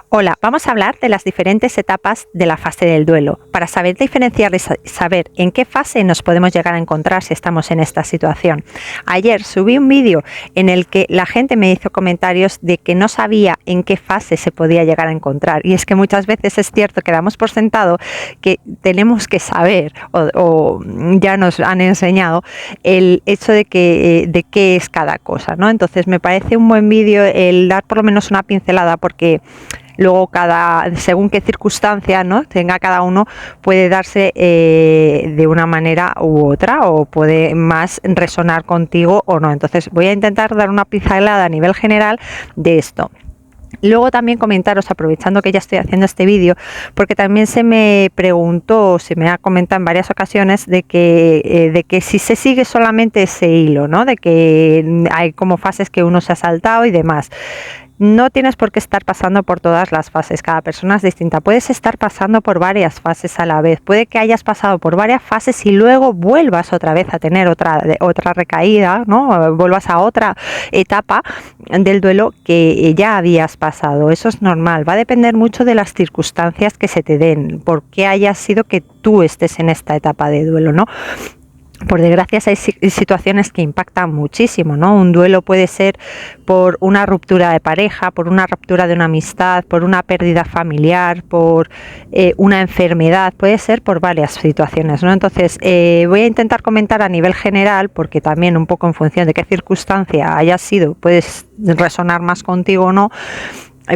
Hola, vamos a hablar de las diferentes etapas de la fase del duelo, para saber diferenciar y saber en qué fase nos podemos llegar a encontrar si estamos en esta situación. Ayer subí un vídeo en el que la gente me hizo comentarios de que no sabía en qué fase se podía llegar a encontrar, y es que muchas veces es cierto que damos por sentado que tenemos que saber o ya nos han enseñado el hecho de qué es cada cosa, ¿no? Entonces me parece un buen vídeo el dar por lo menos una pincelada, porque luego según qué circunstancia, ¿no?, tenga cada uno, puede darse de una manera u otra, o puede más resonar contigo o no. Entonces voy a intentar dar una pincelada a nivel general de esto. Luego también comentaros, aprovechando que ya estoy haciendo este vídeo, porque también se me preguntó, se me ha comentado en varias ocasiones de que si se sigue solamente ese hilo, ¿no?, de que hay como fases que uno se ha saltado y demás. No tienes por qué estar pasando por todas las fases, cada persona es distinta. Puedes estar pasando por varias fases a la vez. Puede que hayas pasado por varias fases y luego vuelvas otra vez a tener otra recaída, ¿no? Vuelvas a otra etapa del duelo que ya habías pasado. Eso es normal. Va a depender mucho de las circunstancias que se te den, por qué haya sido que tú estés en esta etapa de duelo, ¿no? Por desgracia hay situaciones que impactan muchísimo, ¿no? Un duelo puede ser por una ruptura de pareja, por una ruptura de una amistad, por una pérdida familiar, por una enfermedad, puede ser por varias situaciones, ¿no? Entonces voy a intentar comentar a nivel general, porque también un poco en función de qué circunstancia haya sido, puedes resonar más contigo o no,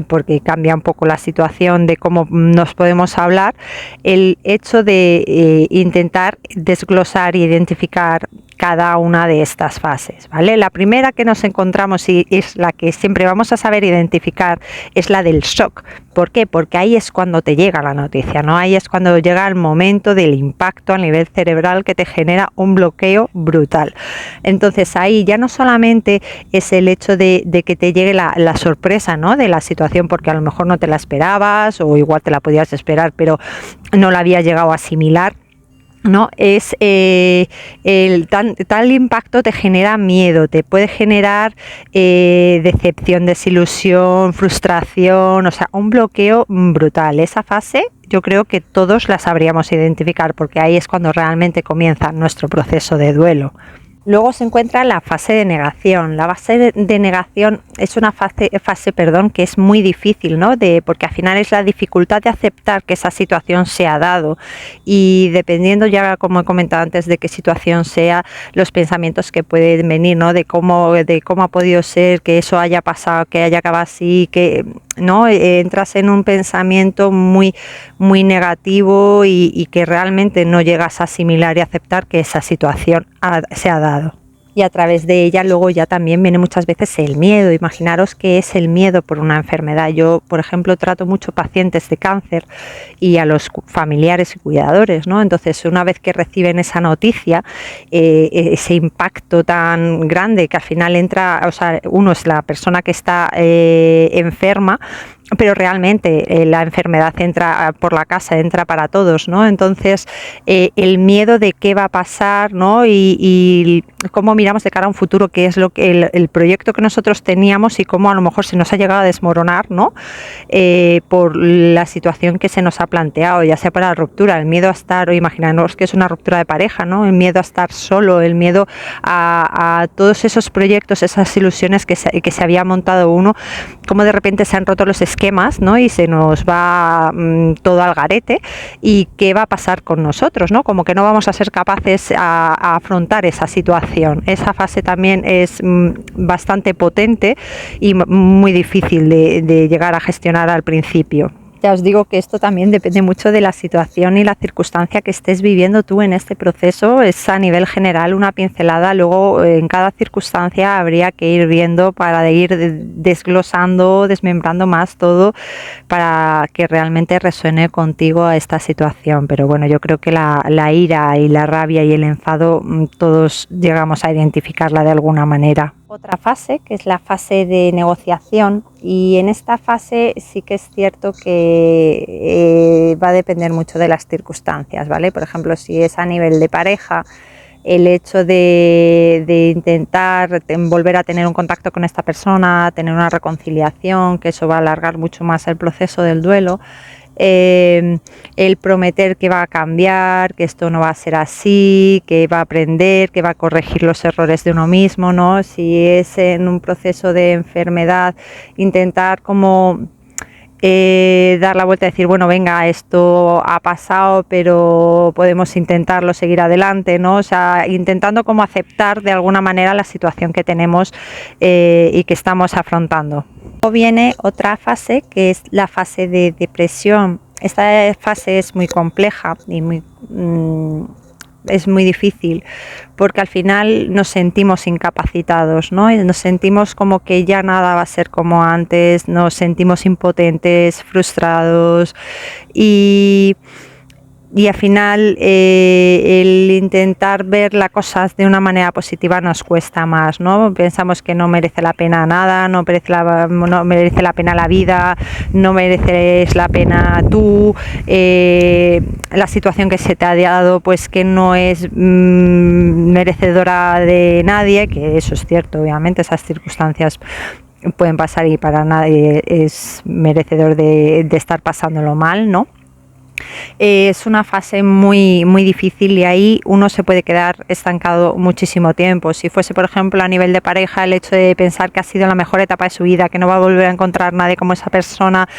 porque cambia un poco la situación de cómo nos podemos hablar, el hecho de intentar desglosar e identificar cada una de estas fases, ¿vale? La primera que nos encontramos, y es la que siempre vamos a saber identificar, es la del shock. ¿Por qué? Porque ahí es cuando te llega la noticia, ¿no? Ahí es cuando llega el momento del impacto a nivel cerebral que te genera un bloqueo brutal. Entonces ahí ya no solamente es el hecho de que te llegue la sorpresa, ¿no?, de la situación, porque a lo mejor no te la esperabas, o igual te la podías esperar pero no la habías llegado a asimilar, ¿no? Es tal impacto te genera miedo, te puede generar decepción, desilusión, frustración, o sea, un bloqueo brutal. Esa fase yo creo que todos la sabríamos identificar, porque ahí es cuando realmente comienza nuestro proceso de duelo. Luego se encuentra la fase de negación. La fase de negación es una fase, que es muy difícil, ¿no? Porque al final es la dificultad de aceptar que esa situación se ha dado, y dependiendo, ya como he comentado antes, de qué situación sea, los pensamientos que pueden venir, ¿no? De cómo ha podido ser que eso haya pasado, que haya acabado así, que no entras en un pensamiento muy negativo, y que realmente no llegas a asimilar y aceptar que esa situación se ha dado. Y a través de ella luego ya también viene muchas veces el miedo. Imaginaros qué es el miedo por una enfermedad. Yo, por ejemplo, trato mucho pacientes de cáncer y a los familiares y cuidadores, ¿no? Entonces, una vez que reciben esa noticia, ese impacto tan grande, que al final entra, o sea, uno es la persona que está enferma, pero realmente la enfermedad entra por la casa, entra para todos, ¿no? Entonces el miedo de qué va a pasar, ¿no? Y cómo miramos de cara a un futuro, qué es lo que el proyecto que nosotros teníamos, y cómo a lo mejor se nos ha llegado a desmoronar, ¿no? Por la situación que se nos ha planteado, ya sea para la ruptura, el miedo a estar, o imaginaros que es una ruptura de pareja, ¿no? El miedo a estar solo, el miedo a todos esos proyectos, esas ilusiones que se había montado uno, cómo de repente se han roto los esquemas, ¿no? Y se nos va todo al garete, y qué va a pasar con nosotros, ¿no? Como que no vamos a ser capaces a afrontar esa situación. Esa fase también es bastante potente y muy difícil de llegar a gestionar al principio. Ya os digo que esto también depende mucho de la situación y la circunstancia que estés viviendo tú en este proceso. Es a nivel general una pincelada, luego en cada circunstancia habría que ir viendo para ir desglosando, desmembrando más todo, para que realmente resuene contigo a esta situación. Pero bueno, yo creo que la ira y la rabia y el enfado, todos llegamos a identificarla de alguna manera. Otra fase, que es la fase de negociación, y en esta fase sí que es cierto que va a depender mucho de las circunstancias, ¿vale? Por ejemplo, si es a nivel de pareja, el hecho de intentar volver a tener un contacto con esta persona, tener una reconciliación, que eso va a alargar mucho más el proceso del duelo. El prometer que va a cambiar, que esto no va a ser así, que va a aprender, que va a corregir los errores de uno mismo, ¿no? Si es en un proceso de enfermedad, intentar como dar la vuelta y decir, bueno, venga, esto ha pasado, pero podemos intentarlo, seguir adelante, ¿no? O sea, intentando como aceptar de alguna manera la situación que tenemos y que estamos afrontando. Luego viene otra fase, que es la fase de depresión. Esta fase es muy compleja y es muy difícil, porque al final nos sentimos incapacitados, ¿no? Nos sentimos como que ya nada va a ser como antes, nos sentimos impotentes, frustrados y al final el intentar ver las cosas de una manera positiva nos cuesta más, ¿no? Pensamos que no merece la pena nada, no merece la pena la vida, no mereces la pena tú, la situación que se te ha dado pues que no es merecedora de nadie, que eso es cierto, obviamente esas circunstancias pueden pasar y para nadie es merecedor de estar pasándolo mal, ¿no? Es una fase muy difícil y ahí uno se puede quedar estancado muchísimo tiempo. Si fuese, por ejemplo, a nivel de pareja, el hecho de pensar que ha sido la mejor etapa de su vida, que no va a volver a encontrar nadie como esa persona,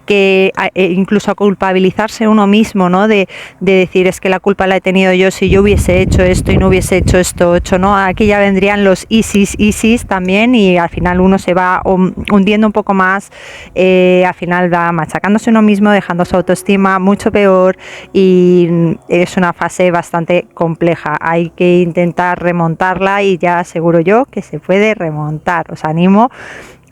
que incluso a culpabilizarse uno mismo, ¿no? De decir, es que la culpa la he tenido yo si yo hubiese hecho esto y no hubiese hecho esto otro, ¿no? Aquí ya vendrían los ISIS también y al final uno se va hundiendo un poco más, al final va machacándose uno mismo, dejando su autoestima mucho peor y es una fase bastante compleja. Hay que intentar remontarla y ya aseguro yo que se puede remontar. Os animo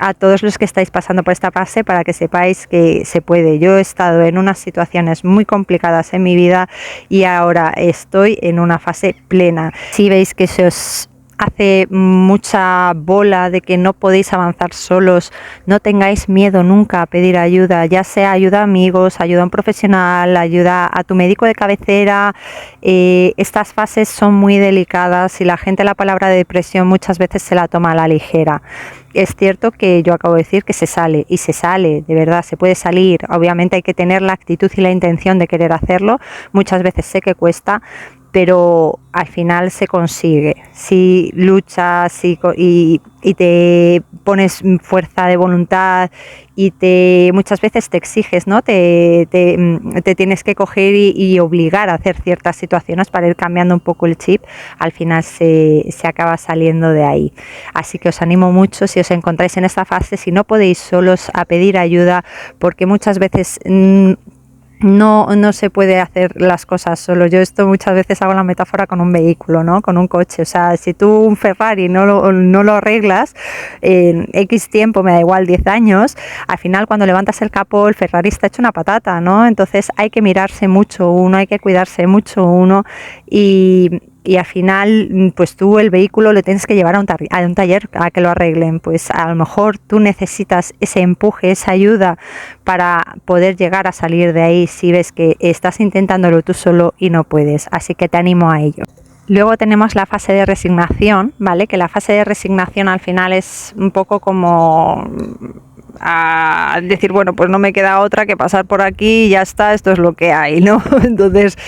a todos los que estáis pasando por esta fase para que sepáis que se puede. Yo he estado en unas situaciones muy complicadas en mi vida y ahora estoy en una fase plena. Si veis que se os hace mucha bola de que no podéis avanzar solos, no tengáis miedo nunca a pedir ayuda, ya sea ayuda a amigos, ayuda a un profesional, ayuda a tu médico de cabecera. Estas fases son muy delicadas y la gente la palabra de depresión muchas veces se la toma a la ligera. Es cierto que yo acabo de decir que se sale y se sale, de verdad, se puede salir. Obviamente hay que tener la actitud y la intención de querer hacerlo. Muchas veces sé que cuesta, pero al final se consigue. Si luchas y te pones fuerza de voluntad y muchas veces te exiges, ¿no? Te tienes que coger y obligar a hacer ciertas situaciones para ir cambiando un poco el chip, al final se acaba saliendo de ahí. Así que os animo mucho, si os encontráis en esta fase, si no podéis solos, a pedir ayuda, porque muchas veces no se puede hacer las cosas solo. Yo esto muchas veces hago la metáfora con un vehículo, ¿no? Con un coche. O sea, si tú un Ferrari no lo arreglas en X tiempo, me da igual, 10 años, al final cuando levantas el capó el Ferrari está hecho una patata, ¿no? Entonces hay que mirarse mucho uno, hay que cuidarse mucho uno y al final pues tú el vehículo lo tienes que llevar a un taller a que lo arreglen. Pues a lo mejor tú necesitas ese empuje, esa ayuda para poder llegar a salir de ahí si ves que estás intentándolo tú solo y no puedes. Así que te animo a ello. Luego tenemos la fase de resignación, ¿vale? Que la fase de resignación al final es un poco como a decir, bueno, pues no me queda otra que pasar por aquí y ya está, esto es lo que hay, ¿no? Entonces,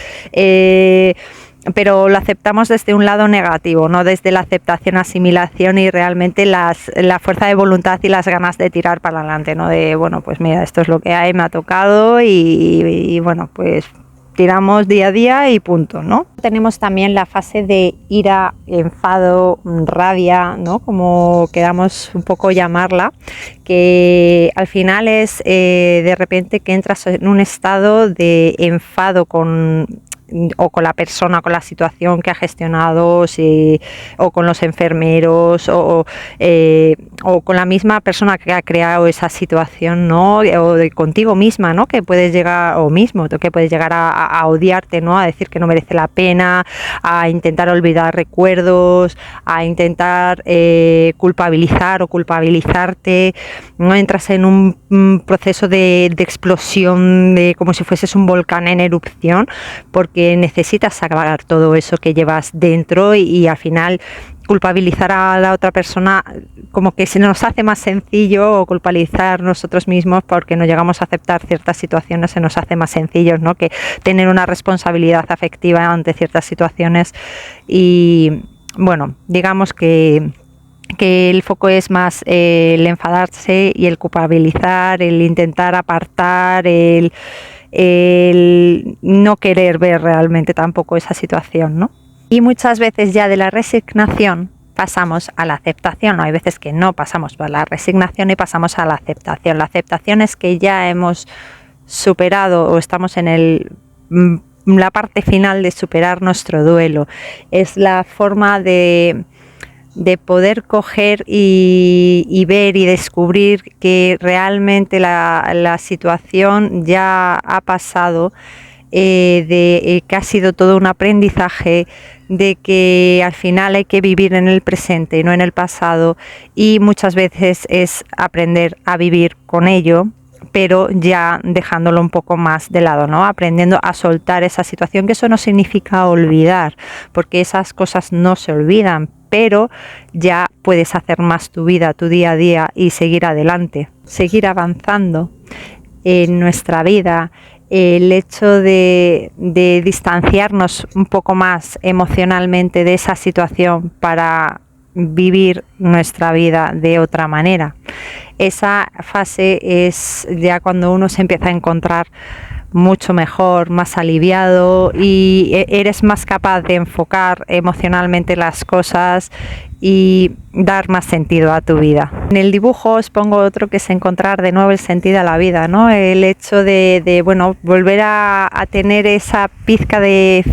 pero lo aceptamos desde un lado negativo, no desde la aceptación, asimilación y realmente la fuerza de voluntad y las ganas de tirar para adelante, ¿no? De, bueno, pues mira, esto es lo que hay, me ha tocado y bueno, pues tiramos día a día y punto, ¿no? Tenemos también la fase de ira, enfado, rabia, ¿no? Como queramos un poco llamarla, que al final es de repente que entras en un estado de enfado con la persona, con la situación que ha gestionado, o con los enfermeros, o con la misma persona que ha creado esa situación, ¿no? O contigo misma, ¿no? Que puedes llegar, que puedes llegar a odiarte, ¿no? A decir que no merece la pena, a intentar olvidar recuerdos, a intentar culpabilizar o culpabilizarte, ¿no? Entras en un proceso de explosión, como si fueses un volcán en erupción, porque porque necesitas sacar todo eso que llevas dentro y al final culpabilizar a la otra persona como que se nos hace más sencillo, o culpabilizar nosotros mismos porque no llegamos a aceptar ciertas situaciones se nos hace más sencillo, ¿no? Que tener una responsabilidad afectiva ante ciertas situaciones. Y bueno, digamos que el foco es más el enfadarse y el culpabilizar, el intentar apartar, el no querer ver realmente tampoco esa situación, ¿no? Y muchas veces ya de la resignación pasamos a la aceptación. Hay veces que no pasamos por la resignación y pasamos a la aceptación. La aceptación es que ya hemos superado o estamos en la parte final de superar nuestro duelo. Es la forma de poder coger y ver y descubrir que realmente la situación ya ha pasado, que ha sido todo un aprendizaje, de que al final hay que vivir en el presente y no en el pasado, y muchas veces es aprender a vivir con ello, pero ya dejándolo un poco más de lado, ¿no? Aprendiendo a soltar esa situación, que eso no significa olvidar, porque esas cosas no se olvidan, pero ya puedes hacer más tu vida, tu día a día, y seguir adelante, seguir avanzando en nuestra vida. El hecho de distanciarnos un poco más emocionalmente de esa situación para vivir nuestra vida de otra manera. Esa fase es ya cuando uno se empieza a encontrar mucho mejor, más aliviado, y eres más capaz de enfocar emocionalmente las cosas y dar más sentido a tu vida. En el dibujo os pongo otro, que es encontrar de nuevo el sentido a la vida, ¿no? El hecho de bueno, volver a tener esa pizca de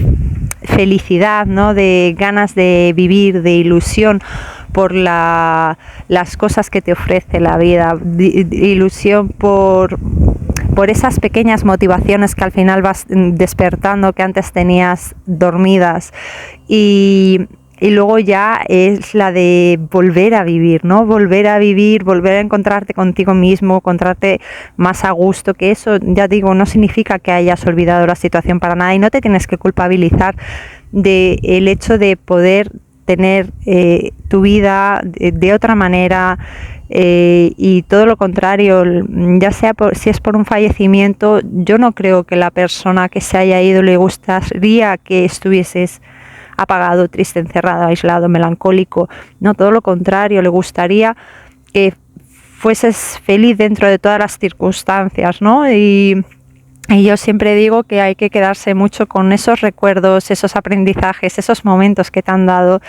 felicidad, ¿no? De ganas de vivir, de ilusión por las cosas que te ofrece la vida, ilusión por esas pequeñas motivaciones que al final vas despertando, que antes tenías dormidas, y luego ya es la de volver a vivir, ¿no? Volver a vivir, volver a encontrarte contigo mismo, encontrarte más a gusto, que eso, ya digo, no significa que hayas olvidado la situación para nada, y no te tienes que culpabilizar del hecho de poder tener tu vida de otra manera, y todo lo contrario, ya sea si es por un fallecimiento. Yo no creo que la persona que se haya ido le gustaría que estuvieses apagado, triste, encerrado, aislado, melancólico. No, todo lo contrario, le gustaría que fueses feliz dentro de todas las circunstancias, ¿no? Y yo siempre digo que hay que quedarse mucho con esos recuerdos, esos aprendizajes, esos momentos que te han dado,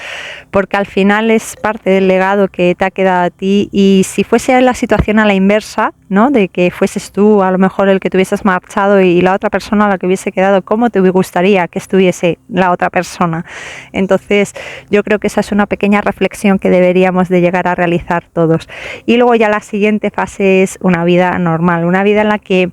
porque al final es parte del legado que te ha quedado a ti. Y si fuese la situación a la inversa, ¿no? De que fueses tú a lo mejor el que te hubieses marchado y la otra persona a la que hubiese quedado, ¿cómo te gustaría que estuviese la otra persona? Entonces yo creo que esa es una pequeña reflexión que deberíamos de llegar a realizar todos. Y luego ya la siguiente fase es una vida normal, una vida en la que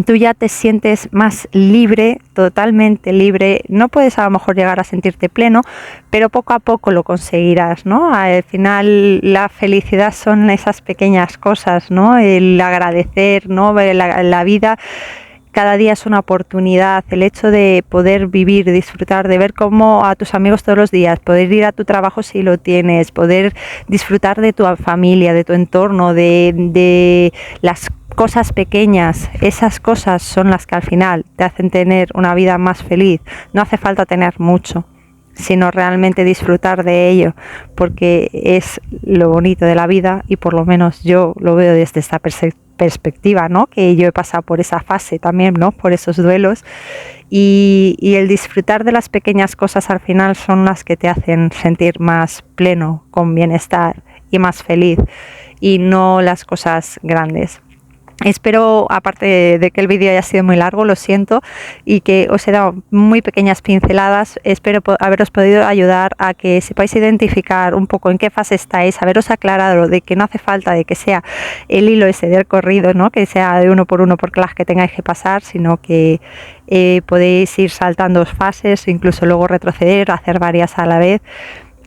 tú ya te sientes más libre, totalmente libre. No puedes a lo mejor llegar a sentirte pleno, pero poco a poco lo conseguirás, ¿no? Al final la felicidad son esas pequeñas cosas, ¿no? El agradecer, ¿no? La vida cada día es una oportunidad. El hecho de poder vivir, disfrutar, de ver cómo a tus amigos todos los días, poder ir a tu trabajo si lo tienes, poder disfrutar de tu familia, de tu entorno, de las cosas pequeñas. Esas cosas son las que al final te hacen tener una vida más feliz. No hace falta tener mucho, sino realmente disfrutar de ello, porque es lo bonito de la vida, y por lo menos yo lo veo desde esta perspectiva, ¿no? Que yo he pasado por esa fase también, ¿no? Por esos duelos, y el disfrutar de las pequeñas cosas al final son las que te hacen sentir más pleno, con bienestar y más feliz, y no las cosas grandes. Espero, aparte de que el vídeo haya sido muy largo, lo siento, y que os he dado muy pequeñas pinceladas, espero haberos podido ayudar a que sepáis identificar un poco en qué fase estáis, haberos aclarado de que no hace falta de que sea el hilo ese del corrido, ¿no? Que sea de uno por las que tengáis que pasar, sino que podéis ir saltando fases, incluso luego retroceder, hacer varias a la vez.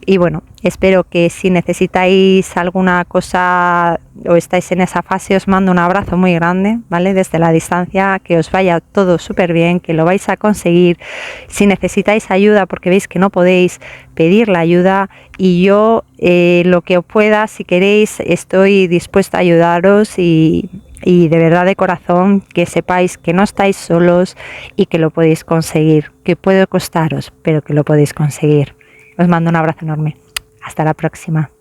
Y bueno, espero que si necesitáis alguna cosa o estáis en esa fase, os mando un abrazo muy grande, ¿vale? Desde la distancia, que os vaya todo súper bien, que lo vais a conseguir. Si necesitáis ayuda porque veis que no podéis, pedir la ayuda, y yo lo que os pueda, si queréis, estoy dispuesta a ayudaros, y de verdad, de corazón, que sepáis que no estáis solos y que lo podéis conseguir, que puede costaros, pero que lo podéis conseguir. Os mando un abrazo enorme. Hasta la próxima.